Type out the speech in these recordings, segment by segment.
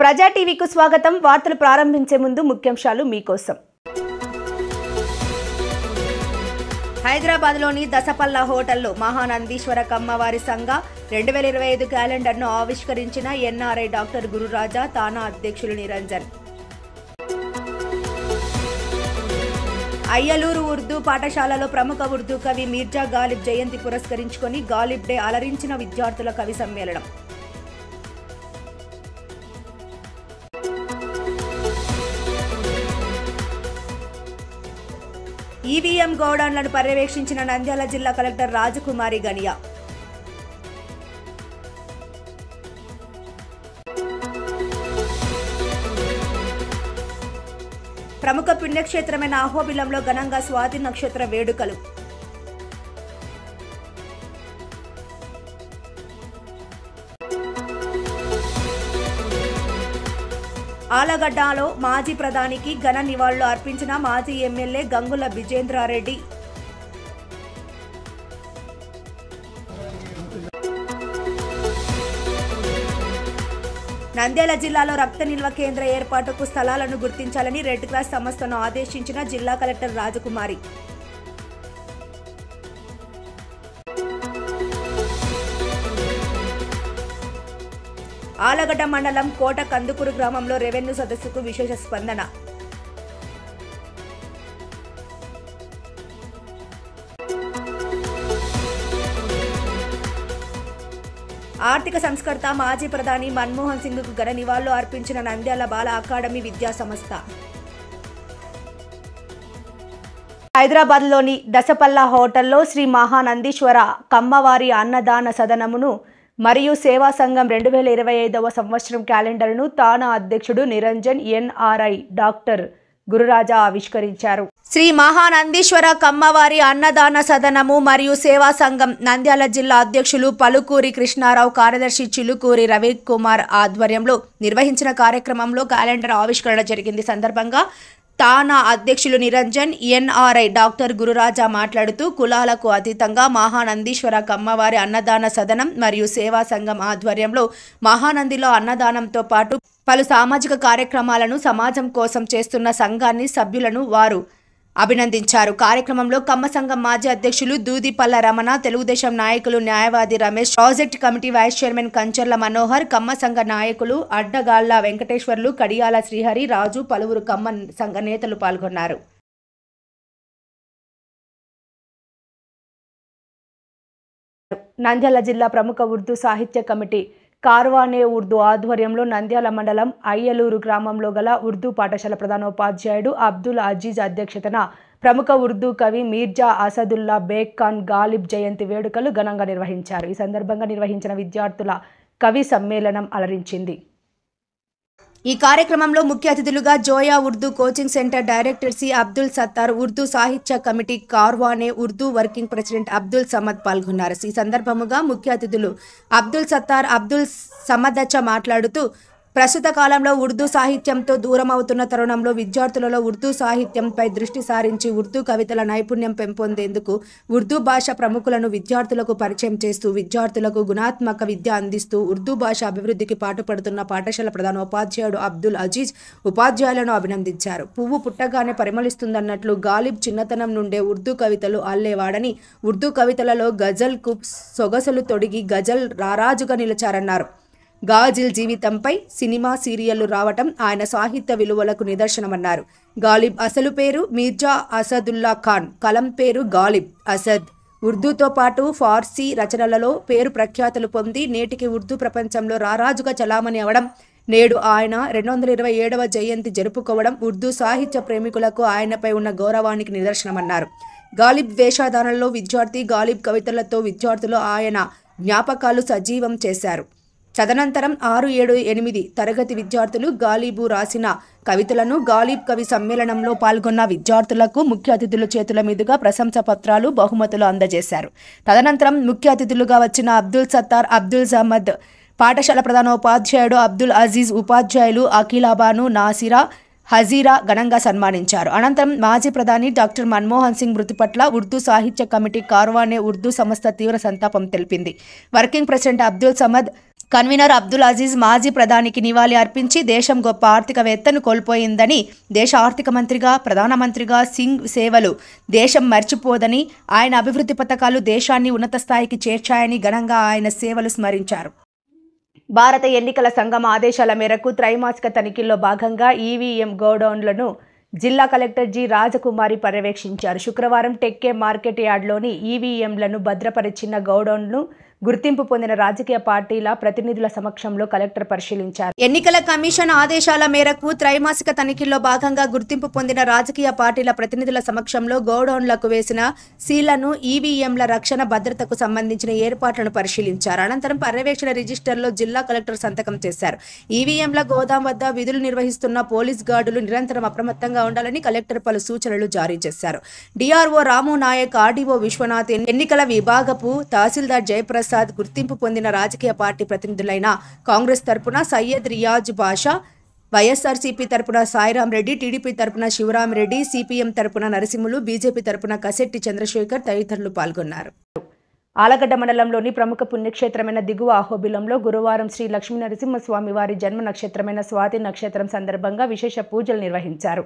ప్రజా టీవీకు స్వాగతం. వార్తలు ప్రారంభించే ముందు ముఖ్యాంశాలు మీకోసం. హైదరాబాద్లోని దసపల్లా హోటల్లో మహానందీశ్వర కమ్మవారి సంఘ 2025 క్యాలెండర్ను ఆవిష్కరించిన ఎన్ఆర్ఐ డాక్టర్ గురురాజా, తానా అధ్యక్షులు నిరంజన్. అయ్యలూరు ఉర్దూ పాఠశాలలో ప్రముఖ ఉర్దూ కవి మీర్జా గాలిబ్ జయంతి పురస్కరించుకొని గాలిబ్ డే అలరించిన విద్యార్థుల కవి సమ్మేళనం. ఈవీఎం గోడౌన్లను పర్యవేక్షించిన నంద్యాల జిల్లా కలెక్టర్ రాజకుమారి గనియా. ప్రముఖ పుణ్యక్షేత్రమైన అహోబిలంలో ఘనంగా స్వాతి నక్షత్ర వేడుకలు. ఆలగడ్డలో మాజీ ప్రధానికి ఘన నివాళులు అర్పించిన మాజీ ఎమ్మెల్యే గంగుల విజేంద్రారెడ్డి. నంద్యాల జిల్లాలో రక్త నిల్వ కేంద్ర ఏర్పాటుకు స్థలాలను గుర్తించాలని రెడ్ క్రాస్ సంస్థను ఆదేశించిన జిల్లా కలెక్టర్ రాజకుమారి. ఆలగడ్డ మండలం కోట కందుకూరు గ్రామంలో రెవెన్యూ సదస్సుకు విశేష స్పందన. ఆర్థిక సంస్కర్త మాజీ ప్రధాని మన్మోహన్ సింగ్కు ఘన నివాళులు అర్పించిన నంద్యాల బాల అకాడమీ విద్యా సంస్థ. హైదరాబాద్లోని దసపల్లా హోటల్లో శ్రీ మహానందీశ్వర కమ్మవారి అన్నదాన సదనమును మరియు సేవా సంఘం 2025వ సంవత్సరం క్యాలెండర్ను తానా అధ్యక్షుడు నిరంజన్, ఎన్ఆర్ఐ డాక్టర్ గురురాజా ఆవిష్కరించారు. శ్రీ మహానందీశ్వర కమ్మవారి అన్నదాన సదనము మరియు సేవా సంఘం నంద్యాల జిల్లా అధ్యక్షులు పలుకూరి కృష్ణారావు, కార్యదర్శి చిలుకూరి రవికుమార్ ఆధ్వర్యంలో నిర్వహించిన కార్యక్రమంలో క్యాలెండర్ ఆవిష్కరణ జరిగింది. సందర్భంగా తానా అధ్యక్షులు నిరంజన్, ఎన్ఆర్ఐ డాక్టర్ గురురాజా మాట్లాడుతూ కులాలకు అతీతంగా మహానందీశ్వర కమ్మవారి అన్నదాన సదనం మరియు సేవా సంఘం ఆధ్వర్యంలో మహానందిలో అన్నదానంతో పాటు పలు సామాజిక కార్యక్రమాలను సమాజం కోసం చేస్తున్న సంఘాన్ని సభ్యులను వారు అభినందించారు. కార్యక్రమంలో కమ్మ సంఘం మాజీ అధ్యక్షులు దూదిపల్ల రమణ, తెలుగుదేశం నాయకులు న్యాయవాది Ramesh, project committee vice chairman Kancharla Manohar, కమ్మ సంఘ నాయకులు అడ్డగాళ్ల వెంకటేశ్వర్లు, కడియాల శ్రీహరి, రాజు, పలువురు కమ్మ సంఘ నేతలు పాల్గొన్నారు. నంద్యాల జిల్లా ప్రముఖ ఉర్దూ సాహిత్య కమిటీ కార్వానే ఉర్దూ ఆధ్వర్యంలో నంద్యాల మండలం అయ్యలూరు గ్రామంలో గల ఉర్దూ పాఠశాల ప్రధానోపాధ్యాయుడు అబ్దుల్ అజీజ్ అధ్యక్షతన ప్రముఖ ఉర్దూ కవి మీర్జా అసదుల్లా బేగ్ ఖాన్ గాలిబ్ జయంతి వేడుకలు ఘనంగా నిర్వహించారు. ఈ సందర్భంగా నిర్వహించిన విద్యార్థుల కవి సమ్మేళనం అలరించింది. ఈ కార్యక్రమంలో ముఖ్య అతిథులుగా Zoya Urdu coaching centre director C Abdul Sattar, Urdu సాహిత్య కమిటీ కార్వానే ఉర్దూ వర్కింగ్ ప్రెసిడెంట్ అబ్దుల్ సమద్ పాల్గొన్నారు. ఈ సందర్భముగా ముఖ్య అతిథులు అబ్దుల్ సత్తార్, అబ్దుల్ సమదచ్చ మాట్లాడుతూ ప్రస్తుత కాలంలో ఉర్దూ సాహిత్యంతో దూరం అవుతున్న తరుణంలో విద్యార్థులలో ఉర్దూ సాహిత్యంపై దృష్టి సారించి ఉర్దూ కవితల నైపుణ్యం పెంపొందేందుకు ఉర్దూ భాష ప్రముఖులను విద్యార్థులకు పరిచయం చేస్తూ విద్యార్థులకు గుణాత్మక విద్య అందిస్తూ ఉర్దూ భాష అభివృద్ధికి పాటుపడుతున్న పాఠశాల ప్రధానోపాధ్యాయుడు అబ్దుల్ అజీజ్ ఉపాధ్యాయులను అభినందించారు. పువ్వు పుట్టగానే పరిమళిస్తుందన్నట్లు గాలిబ్ చిన్నతనం నుండే ఉర్దూ కవితలు అల్లేవాడని, ఉర్దూ కవితలలో గజల్కు సొగసులు తొడిగి గజల్ రారాజుగా నిలిచారన్నారు. గాజిల్ జీవితంపై సినిమా, సీరియళ్లు రావటం ఆయన సాహిత్య విలువలకు నిదర్శనమన్నారు. గాలిబ్ అసలు పేరు మీర్జా అసదుల్లా ఖాన్, కలం పేరు గాలిబ్ అసద్. ఉర్దూతో పాటు ఫార్సీ రచనలలో పేరు ప్రఖ్యాతులు పొంది నేటికి ఉర్దూ ప్రపంచంలో రారాజుగా చలామణి అవడం, నేడు ఆయన 227వ జయంతి జరుపుకోవడం ఉర్దూ సాహిత్య ప్రేమికులకు ఆయనపై ఉన్న గౌరవానికి నిదర్శనమన్నారు. గాలిబ్ వేషధారణలో విద్యార్థి గాలిబ్ కవితలతో విద్యార్థులు ఆయన జ్ఞాపకాలు సజీవం చేశారు. తదనంతరం 6, 7, 8 తరగతి విద్యార్థులు గాలిబు రాసిన కవితలను గాలిబ్ కవి సమ్మేళనంలో పాల్గొన్న విద్యార్థులకు ముఖ్య అతిథుల చేతుల మీదుగా ప్రశంసా పత్రాలు, బహుమతులు అందజేశారు. తదనంతరం ముఖ్య అతిథులుగా వచ్చిన అబ్దుల్ సత్తార్, అబ్దుల్ సమద్, పాఠశాల ప్రధానోపాధ్యాయుడు అబ్దుల్ అజీజ్, ఉపాధ్యాయులు అఖిలాబాను, నాసిరా, హజీరా ఘనంగా సన్మానించారు. అనంతరం మాజీ ప్రధాని డాక్టర్ మన్మోహన్ సింగ్ మృతి పట్ల ఉర్దూ సాహిత్య కమిటీ కార్వానే ఉర్దూ సంస్థ తీవ్ర సంతాపం తెలిపింది. Working president Abdul Samad convener Abdul Aziz మాజీ ప్రధానికి నివాళి అర్పించి దేశం గొప్ప ఆర్థికవేత్తను కోల్పోయిందని, దేశ ఆర్థిక మంత్రిగా ప్రధానమంత్రిగా సింగ్ సేవలు దేశం మర్చిపోదని, ఆయన అభివృద్ధి పథకాలు దేశాన్ని ఉన్నత స్థాయికి చేర్చాయని ఘనంగా ఆయన సేవలు స్మరించారు. భారత ఎన్నికల సంఘం ఆదేశాల మేరకు త్రైమాసిక తనిఖీల్లో భాగంగా ఈవీఎం గోడౌన్లను జిల్లా కలెక్టర్ జి రాజకుమారి పర్యవేక్షించారు. శుక్రవారం టెక్కే మార్కెట్ యార్డ్లోని ఈవీఎంలను భద్రపరిచిన గోడౌన్ను గుర్తింపు పొందిన రాజకీయ పార్టీల ప్రతినిధుల సమక్షంలో కలెక్టర్ పరిశీలించారు. ఎన్నికల కమిషన్ ఆదేశాల మేరకు త్రైమాసిక తనిఖీల్లో భాగంగా గుర్తింపు పొందిన రాజకీయ పార్టీల ప్రతినిధుల సమక్షంలో గోడౌన్లకు వేసిన సీళ్లను, ఈవీఎంల రక్షణ భద్రతకు సంబంధించిన ఏర్పాట్లను పరిశీలించారు. అనంతరం పర్యవేక్షణ రిజిస్టర్లో జిల్లా కలెక్టర్ సంతకం చేశారు. ఈవీఎంల గోదాం వద్ద విధులు నిర్వహిస్తున్న పోలీస్ గార్డులు నిరంతరం అప్రమత్తంగా ఉండాలని కలెక్టర్ పలు సూచనలు జారీ చేశారు. డిఆర్ఓ రాము నాయక్, ఆర్డీఓ విశ్వనాథ్, ఎన్నికల విభాగపు తహసీల్దార్ జయప్రసాద్, గుర్తింపు పొందిన రాజకీయ పార్టీ ప్రతినిధులైన కాంగ్రెస్ తరపున సయ్యద్ రియాజ్ బాషా, వైఎస్ఆర్సీపీ తరపున సాయిరాం రెడ్డి, టీడీపీ తరపున శివరాం రెడ్డి, సిపిఎం తరపున నరసింహులు, బీజేపీ తరపున కసెట్టి చంద్రశేఖర్ తదితరులు పాల్గొన్నారు. ఆలగడ్డ మండలంలోని ప్రముఖ పుణ్యక్షేత్రమైన దిగువ అహోబిలంలో గురువారం శ్రీ లక్ష్మీ నరసింహస్వామి వారి జన్మ నక్షత్రమైన స్వాతి నక్షత్రం సందర్భంగా విశేష పూజలు నిర్వహించారు.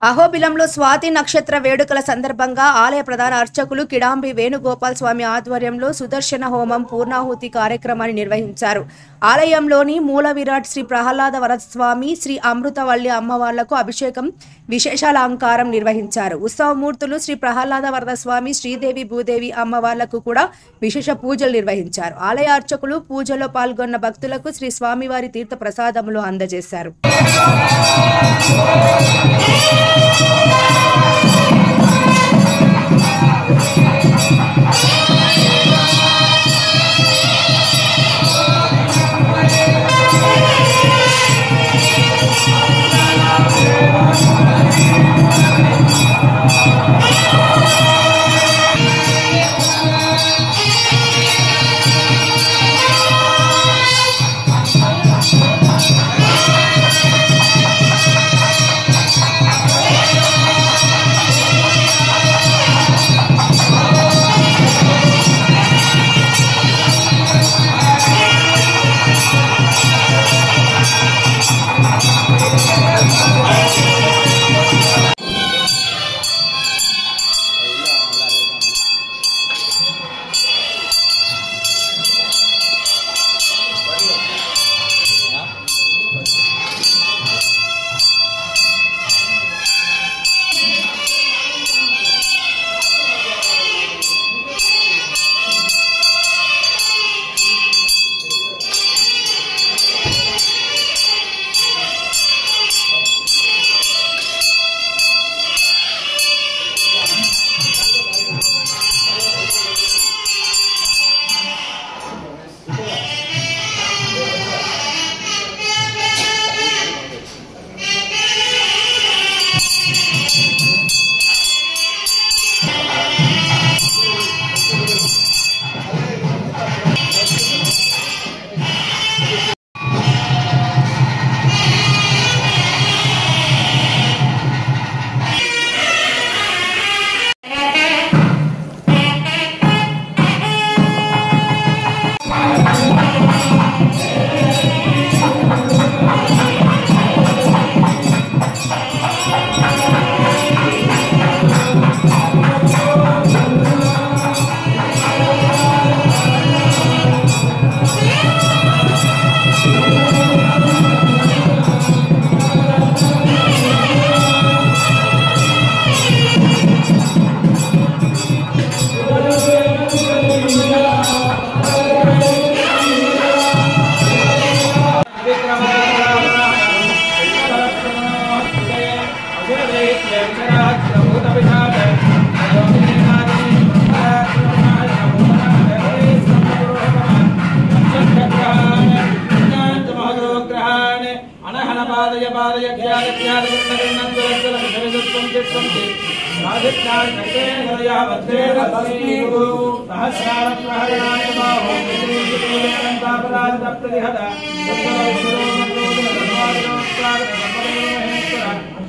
అహోబిలంలో స్వాతి నక్షత్ర వేడుకల సందర్భంగా ఆలయ ప్రధాన అర్చకులు కిడాంబి వేణుగోపాల్ స్వామి ఆధ్వర్యంలో సుదర్శన హోమం పూర్ణాహుతి కార్యక్రమాన్ని నిర్వహించారు. ఆలయంలోని మూల విరాట్ శ్రీ ప్రహ్లాద వరస్వామి, శ్రీ అమృతవల్లి అమ్మవార్లకు అభిషేకం, విశేషాలంకారం నిర్వహించారు. ఉత్సవమూర్తులు శ్రీ ప్రహ్లాద వరదస్వామి, శ్రీదేవి భూదేవి అమ్మవార్లకు కూడా విశేష పూజలు నిర్వహించారు. ఆలయ అర్చకులు పూజలో పాల్గొన్న భక్తులకు శ్రీ స్వామివారి తీర్థ ప్రసాదములు అందజేశారు.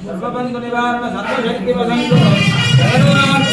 सर्वबंधु निवारण सर्वशक्ति वसंतु जगन्नाथ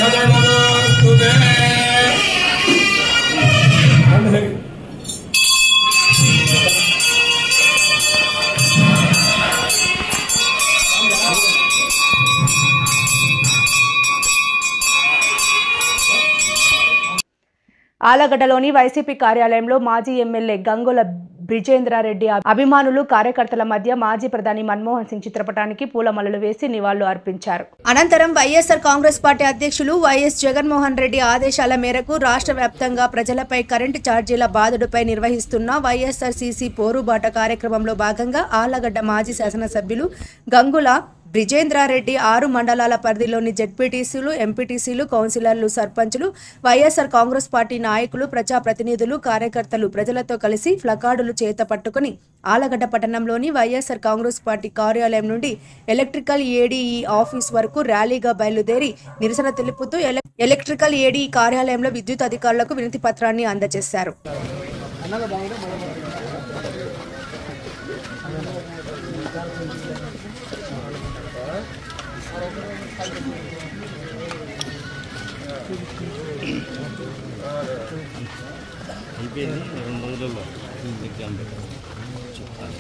ఆలగడ్డలోని వైసీపీ కార్యాలయంలో మాజీ ఎమ్మెల్యే గంగుల బ్రిజేంద్రారెడ్డి అభిమానులు కార్యకర్తల మధ్య మాజీ ప్రధాని మన్మోహన్ సింగ్ చిత్రపటానికి పూలమాలలు వేసి నివాళులు అర్పించారు. అనంతరం వైఎస్ఆర్ కాంగ్రెస్ పార్టీ అధ్యక్షులు వైఎస్ జగన్మోహన్ రెడ్డి ఆదేశాల మేరకు రాష్ట్ర వ్యాప్తంగా ప్రజలపై కరెంటు ఛార్జీల బాధుడుపై నిర్వహిస్తున్న వైఎస్ఆర్సీసీ పోరుబాట కార్యక్రమంలో భాగంగా ఆలగడ్డ మాజీ శాసనసభ్యులు గంగుల బ్రిజేంద్రారెడ్డి 6 మండలాల పరిధిలోని జెడ్పీటీసీలు, ఎంపీటీసీలు, కౌన్సిలర్లు, సర్పంచులు, వైఎస్ఆర్ కాంగ్రెస్ పార్టీ నాయకులు, ప్రజాప్రతినిధులు, కార్యకర్తలు ప్రజలతో కలిసి ప్లకార్డులు చేత పట్టుకుని ఆలగడ్డ పట్టణంలోని వైఎస్ఆర్ కాంగ్రెస్ పార్టీ కార్యాలయం నుండి ఎలక్ట్రికల్ ఏడీఈ ఆఫీస్ వరకు ర్యాలీగా బయలుదేరి నిరసన తెలుపుతూ ఎలక్ట్రికల్ ఏడీఈ కార్యాలయంలో విద్యుత్ అధికారులకు వినతి పత్రాన్ని అందజేశారు. అయిపోయింది 2 రోజుల్లో ఎగ్జామ్ చెప్తాను.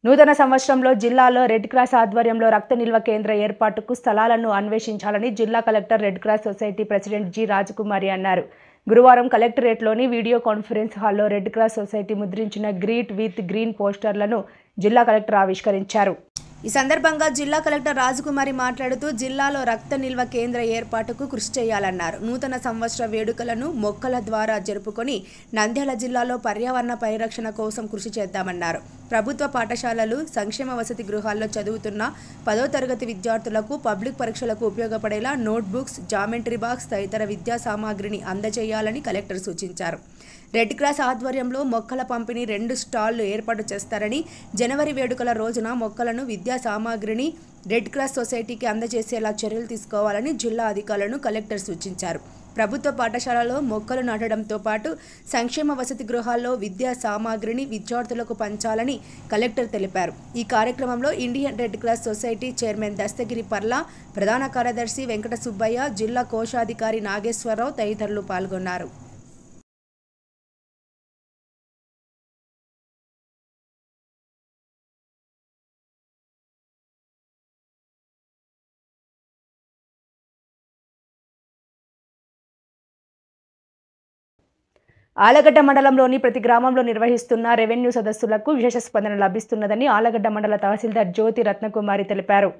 నూతన సంవత్సరంలో జిల్లాలో రెడ్ క్రాస్ ఆధ్వర్యంలో రక్త నిల్వ కేంద్ర ఏర్పాటుకు స్థలాలను అన్వేషించాలని జిల్లా collector red cross society president G Rajakumari అన్నారు. గురువారం కలెక్టరేట్లోని వీడియో కాన్ఫరెన్స్ హాల్లో రెడ్ క్రాస్ సొసైటీ ముద్రించిన గ్రీట్ విత్ గ్రీన్ పోస్టర్లను జిల్లా కలెక్టర్ ఆవిష్కరించారు. ఈ సందర్భంగా జిల్లా కలెక్టర్ రాజకుమారి మాట్లాడుతూ జిల్లాలో రక్త నిల్వ కేంద్ర ఏర్పాటుకు కృషి చేయాలన్నారు. నూతన సంవత్సర వేడుకలను మొక్కల ద్వారా జరుపుకొని నంద్యాల జిల్లాలో పర్యావరణ పరిరక్షణ కోసం కృషి చేద్దామన్నారు. ప్రభుత్వ పాఠశాలలు, సంక్షేమ వసతి గృహాల్లో చదువుతున్న 10వ తరగతి విద్యార్థులకు పబ్లిక్ పరీక్షలకు ఉపయోగపడేలా నోట్బుక్స్, జామెంట్రీ బాక్స్ తదితర విద్యా సామాగ్రిని అందజేయాలని కలెక్టర్ సూచించారు. రెడ్ క్రాస్ ఆధ్వర్యంలో మొక్కల పంపిణీ 2 స్టాళ్లు ఏర్పాటు చేస్తారని, జనవరి వేడుకల రోజున మొక్కలను, విద్యా సామాగ్రిని రెడ్ క్రాస్ సొసైటీకి అందజేసేలా చర్యలు తీసుకోవాలని జిల్లా అధికారులను కలెక్టర్ సూచించారు. ప్రభుత్వ పాఠశాలలో మొక్కలు నాటడంతో పాటు సంక్షేమ వసతి గృహాల్లో విద్యా సామాగ్రిని విద్యార్థులకు పంచాలని కలెక్టర్ తెలిపారు. ఈ కార్యక్రమంలో Indian red cross society chairman Dastagiri Parla, ప్రధాన కార్యదర్శి వెంకట సుబ్బయ్య, జిల్లా కోశాధికారి నాగేశ్వరరావు తదితరులు పాల్గొన్నారు. ఆలగడ్డ మండలంలోని ప్రతి గ్రామంలో నిర్వహిస్తున్న రెవెన్యూ సదస్సులకు విశేష స్పందన లభిస్తున్నదని ఆలగడ్డ మండల తహసీల్దార్ జ్యోతి రత్నకుమారి తెలిపారు.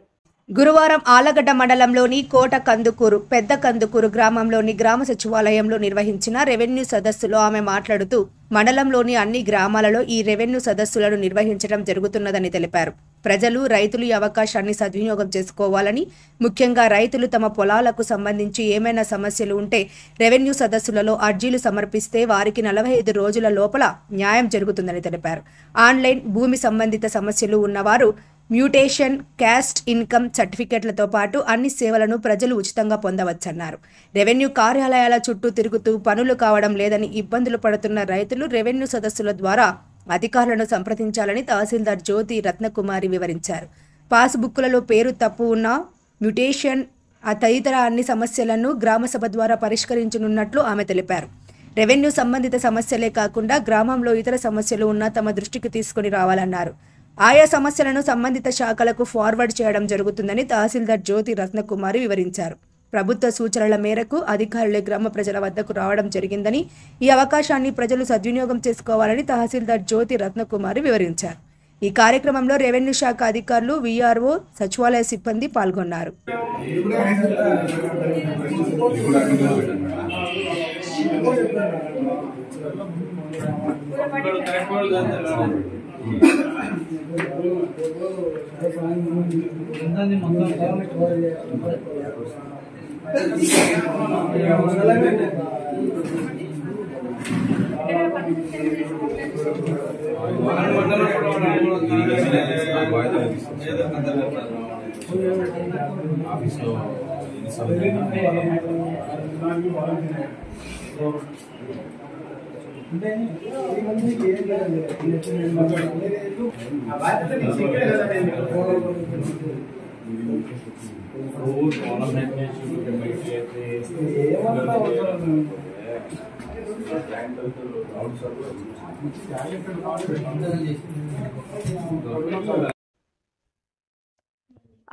గురువారం ఆలగడ్డ మండలంలోని కోట కందుకూరు, పెద్ద కందుకూరు గ్రామంలోని గ్రామ సచివాలయంలో నిర్వహించిన రెవెన్యూ సదస్సులో ఆమె మాట్లాడుతూ మండలంలోని అన్ని గ్రామాలలో ఈ రెవెన్యూ సదస్సులను నిర్వహించడం జరుగుతున్నదని తెలిపారు. ప్రజలు, రైతులు ఈ అవకాశాన్ని సద్వినియోగం చేసుకోవాలని, ముఖ్యంగా రైతులు తమ పొలాలకు సంబంధించి ఏమైనా సమస్యలు ఉంటే రెవెన్యూ సదస్సులలో అర్జీలు సమర్పిస్తే వారికి 45 రోజుల లోపల న్యాయం జరుగుతుందని తెలిపారు. ఆన్లైన్, భూమి సంబంధిత సమస్యలు ఉన్నవారు మ్యూటేషన్, క్యాస్ట్ ఇన్కమ్ సర్టిఫికెట్లతో పాటు అన్ని సేవలను ప్రజలు ఉచితంగా పొందవచ్చన్నారు. రెవెన్యూ కార్యాలయాల చుట్టూ తిరుగుతూ పనులు కావడం లేదని ఇబ్బందులు పడుతున్న రైతులు రెవెన్యూ సదస్సుల ద్వారా అధికారులను సంప్రదించాలని తహసీల్దార్ జ్యోతి రత్నకుమారి వివరించారు. పాస్బుక్లలో పేరు తప్పు ఉన్న మ్యూటేషన్ తదితర అన్ని సమస్యలను గ్రామసభ ద్వారా పరిష్కరించనున్నట్లు ఆమె తెలిపారు. రెవెన్యూ సంబంధిత సమస్యలే కాకుండా గ్రామంలో ఇతర సమస్యలు ఉన్నా తమ దృష్టికి తీసుకుని రావాలన్నారు. ఆయా సమస్యలను సంబంధిత శాఖలకు ఫార్వర్డ్ చేయడం జరుగుతుందని తహసీల్దార్ జ్యోతి రత్నకుమారి వివరించారు. ప్రభుత్వ సూచనల మేరకు అధికారులే గ్రామ ప్రజల వద్దకు రావడం జరిగిందని, ఈ అవకాశాన్ని ప్రజలు సద్వినియోగం చేసుకోవాలని తహసీల్దార్ జ్యోతి రత్నకుమారి వివరించారు. ఈ కార్యక్రమంలో రెవెన్యూ శాఖ అధికారులు, వీఆర్ఓ, సచివాలయ సిబ్బంది పాల్గొన్నారు.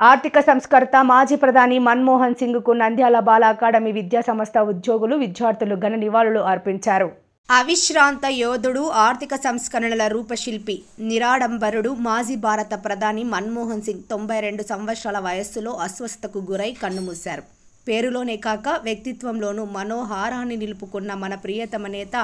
ఆర్థిక సంస్కర్త మాజీ ప్రధాని మన్మోహన్ సింగ్కు నంద్యాల బాల అకాడమీ విద్యా సంస్థ ఉద్యోగులు విద్యార్థులు ఘన నివాళులు అర్పించారు. అవిశ్రాంత యోధుడు, ఆర్థిక సంస్కరణల రూపశిల్పి, నిరాడంబరుడు మాజీ భారత ప్రధాని మన్మోహన్ సింగ్ 92 సంవత్సరాల వయస్సులో అస్వస్థతకు గురై కన్నుమూశారు. పేరులోనే కాక వ్యక్తిత్వంలోనూ మనోహారాన్ని నిలుపుకున్న మన ప్రియతమ నేత,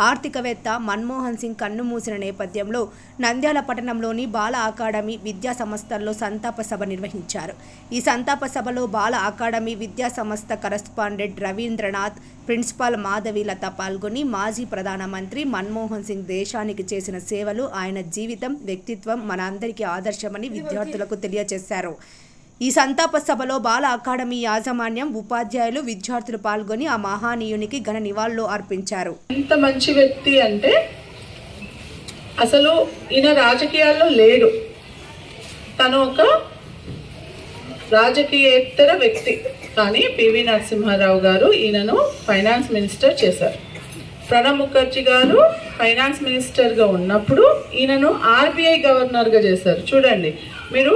ఆర్థికవేత్త మన్మోహన్ సింగ్ కన్నుమూసిన నేపథ్యంలో నంద్యాల పట్టణంలోని బాల అకాడమీ విద్యా సంస్థల్లో సంతాప సభ నిర్వహించారు. ఈ సంతాప సభలో బాల అకాడమీ విద్యా సంస్థ కరస్పాండెంట్ రవీంద్రనాథ్, ప్రిన్సిపాల్ మాధవీలత పాల్గొని మాజీ ప్రధానమంత్రి మన్మోహన్ సింగ్ దేశానికి చేసిన సేవలు, ఆయన జీవితం, వ్యక్తిత్వం మన అందరికీ ఆదర్శమని విద్యార్థులకు తెలియజేశారు. ఈ సంతాప సభలో బాల అకాడమీ యాజమాన్యం, ఉపాధ్యాయులు, విద్యార్థులు పాల్గొని ఆ మహానీయునికి ఘన నివాళులు అర్పించారు. ఎంత మంచి వ్యక్తి అంటే అసలు ఈయన రాజకీయాల్లో లేడు, తను ఒక రాజకీయేతర వ్యక్తి. కానీ పివి నరసింహారావు గారు ఈయనను ఫైనాన్స్ మినిస్టర్ చేశారు. ప్రణబ్ ముఖర్జీ గారు ఫైనాన్స్ మినిస్టర్గా ఉన్నప్పుడు ఈయనను ఆర్బీఐ గవర్నర్గా చేశారు. చూడండి, మీరు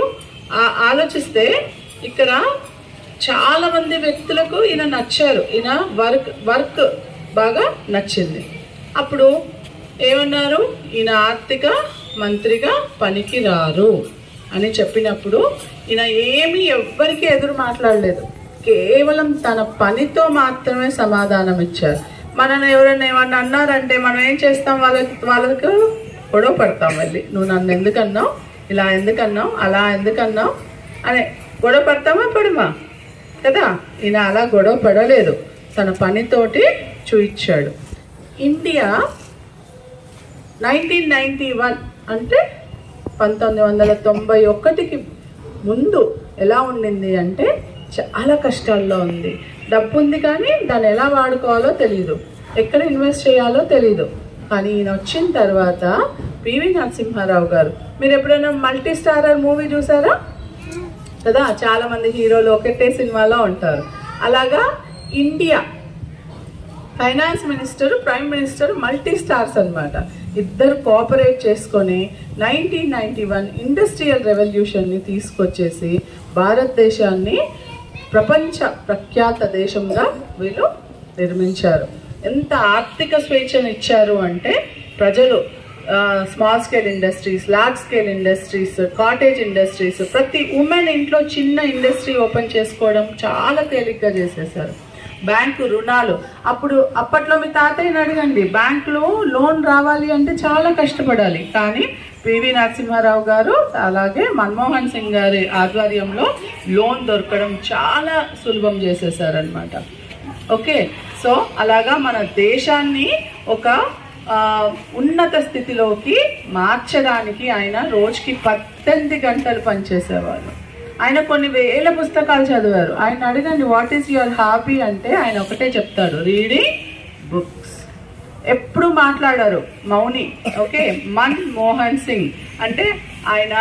ఆలోచిస్తే ఇక్కడ చాలా మంది వ్యక్తులకు ఈయన నచ్చారు. ఈయన వర్క్ బాగా నచ్చింది. అప్పుడు ఏమన్నారు, ఈయన ఆర్థిక మంత్రిగా పనికి రారు అని చెప్పినప్పుడు ఈయన ఏమీ ఎవ్వరికి ఎదురు మాట్లాడలేదు, కేవలం తన పనితో మాత్రమే సమాధానం ఇచ్చారు. మనల్ని ఎవరైనా ఏమన్నా అన్నారంటే మనం ఏం చేస్తాం, వాళ్ళకు గొడవ పడతాం. మళ్ళీ నువ్వు నన్ను ఎందుకన్నావు, ఇలా ఎందుకన్నావు, అలా ఎందుకన్నావు అని గొడవ పడతామా పడమా కదా. ఈయన అలా గొడవ పడలేదు, తన పనితోటి చూయించాడు. ఇండియా 1991 అంటే 1991కి ముందు ఎలా ఉండింది అంటే చాలా కష్టాల్లో ఉంది. డబ్బు ఉంది కానీ దాన్ని ఎలా వాడుకోవాలో తెలియదు, ఎక్కడ ఇన్వెస్ట్ చేయాలో తెలియదు. కానీ ఈయన వచ్చిన తర్వాత పివి నరసింహారావు గారు, మీరు ఎప్పుడైనా మల్టీ స్టారర్ మూవీ చూసారా కదా, చాలా మంది హీరోలు ఒకటే సినిమాలో ఉంటారు. అలాగా India finance minister, prime minister multi stars అన్నమాట. ఇద్దరు కోఆపరేట్ చేసుకొని 1991 ఇండస్ట్రియల్ రెవల్యూషన్ని తీసుకొచ్చేసి భారతదేశాన్ని ప్రపంచ ప్రఖ్యాత దేశంగా వీళ్ళు నిర్మించారు. ఎంత ఆర్థిక స్వేచ్ఛను ఇచ్చారు అంటే ప్రజలు small scale industries, large scale industries, cottage industries, ప్రతి ఉమెన్ ఇంట్లో చిన్న ఇండస్ట్రీ ఓపెన్ చేసుకోవడం చాలా తేలిగ్గా చేసేసారు. బ్యాంకు రుణాలు, అప్పట్లో మీ తాతయ్యని అడగండి, బ్యాంకులో లోన్ రావాలి అంటే చాలా కష్టపడాలి. కానీ పివి నరసింహారావు గారు అలాగే మన్మోహన్ సింగ్ గారి ఆధ్వర్యంలో లోన్ దొరకడం చాలా సులభం చేసేసారనమాట. ఓకే, సో అలాగా మన దేశాన్ని ఒక ఉన్నత స్థితిలోకి మార్చడానికి ఆయన రోజుకి 18 గంటలు పనిచేసేవారు. ఆయన కొన్ని వేల పుస్తకాలు చదివారు. ఆయన అడగండి వాట్ ఈస్ యువర్ హాబీ అంటే ఆయన ఒకటే చెప్తాడు, రీడింగ్ బుక్స్. ఎప్పుడు మాట్లాడారు, మౌని. ఓకే, మన్మోహన్ సింగ్ అంటే ఆయన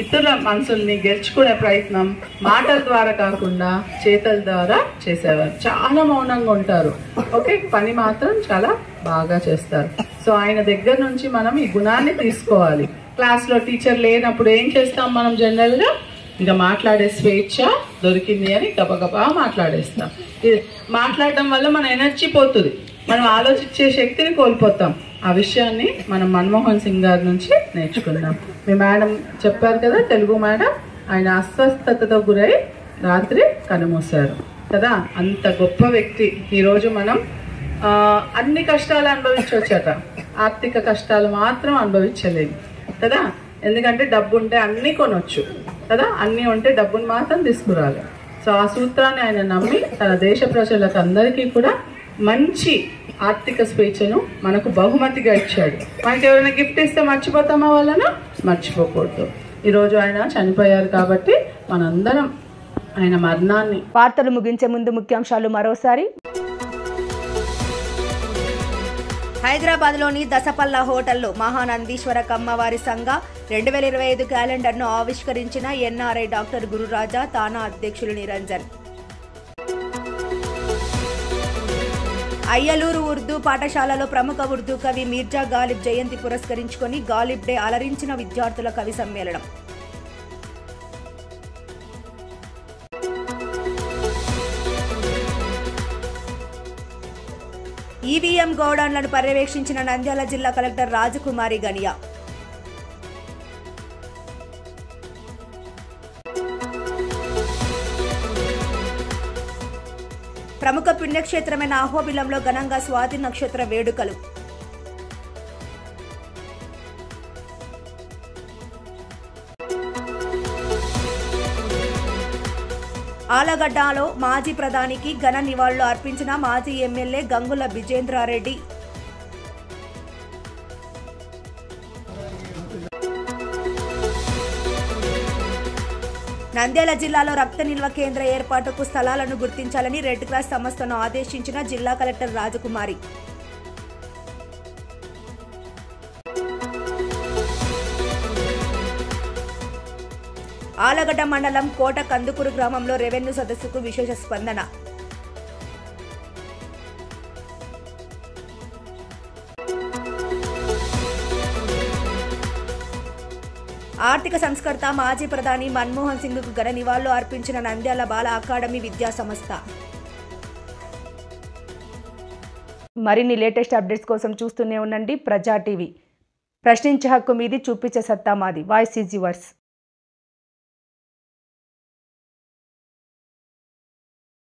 ఇతరుల మనసుల్ని గెలుచుకునే ప్రయత్నం మాటల ద్వారా కాకుండా చేతల ద్వారా చేసేవారు. చాలా మౌనంగా ఉంటారు. ఓకే, పని మాత్రం చాలా బాగా చేస్తారు. సో ఆయన దగ్గర నుంచి మనం ఈ గుణాన్ని తీసుకోవాలి. క్లాస్లో టీచర్ లేనప్పుడు ఏం చేస్తాం మనం జనరల్గా, ఇంకా మాట్లాడే స్వేచ్ఛ దొరికింది అని గబగబా మాట్లాడేస్తాం. ఇది మాట్లాడడం వల్ల మన ఎనర్జీ పోతుంది, మనం ఆలోచించే శక్తిని కోల్పోతాం. ఆ విషయాన్ని మనం మన్మోహన్ సింగ్ గారి నుంచి నేర్చుకుందాం. మీ మేడం చెప్పారు కదా, తెలుగు మేడం, ఆయన అస్వస్థతతో గురై రాత్రి కనుమూశారు కదా. అంత గొప్ప వ్యక్తి. ఈరోజు మనం అన్ని కష్టాలు అనుభవించవచ్చట, ఆర్థిక కష్టాలు మాత్రం అనుభవించలేము కదా. ఎందుకంటే డబ్బు ఉంటే అన్నీ కొనవచ్చు కదా, అన్నీ ఉంటే డబ్బును మాత్రం తీసుకురాలి. సో ఆ సూత్రాన్ని ఆయన నమ్మి తన దేశ ప్రజలకు అందరికీ కూడా మంచి ఆర్థిక స్వేచ్ఛను మనకు బహుమతిగా ఇచ్చాడు. మనకి ఎవరైనా గిఫ్ట్ ఇస్తే మర్చిపోతామా వాళ్ళను? మర్చిపోకూడదు. ఈరోజు ఆయన చనిపోయారు కాబట్టి మనందరం ఆయన మరణాన్ని. వార్తలు ముగించే ముందు ముఖ్యాంశాలు మరోసారి. హైదరాబాద్లోని దసపల్ల హోటల్లో మహానందీశ్వర కమ్మవారి సంఘ 2025 క్యాలెండర్ను ఆవిష్కరించిన ఎన్ఆర్ఐ డాక్టర్ గురురాజా, తానా అధ్యక్షులు నిరంజన్. అయ్యలూరు ఉర్దూ పాఠశాలలో ప్రముఖ ఉర్దూ కవి మీర్జా గాలిబ్ జయంతి పురస్కరించుకొని గాలిబ్ డే అలరించిన విద్యార్థుల కవి సమ్మేళనం. ఈవీఎం గోడౌన్లను పర్యవేక్షించిన నంద్యాల జిల్లా కలెక్టర్ రాజకుమారి గనియా. ప్రముఖ పుణ్యక్షేత్రమైన అహోబిలంలో ఘనంగా స్వాతి నక్షత్ర వేడుకలు. ఆలగడ్డలో మాజీ ప్రధానికి ఘన నివాళులు అర్పించిన మాజీ ఎమ్మెల్యే గంగుల బిజేంద్రారెడ్డి. నంద్యాల జిల్లాలో రక్త నిల్వ కేంద్ర ఏర్పాటుకు స్థలాలను గుర్తించాలని రెడ్ క్రాస్ సంస్థను ఆదేశించిన జిల్లా కలెక్టర్ రాజకుమారి. ఆలగడ్డ మండలం కోట కందుకూరు గ్రామంలో రెవెన్యూ సదస్సుకు విశేష స్పందన. ఆర్థిక సంస్కర్త మాజీ ప్రధాని మన్మోహన్ సింగ్కు ఘన నివాళులు అర్పించిన నంద్యాల బాల అకాడమీ విద్యా సంస్థ. మరిన్ని లేటెస్ట్ అప్డేట్స్ కోసం చూస్తూనే ఉండండి ప్రజా టీవీ. ప్రశ్నించే హక్కు మీది, చూపించే సత్తా మాది. Voice is yours.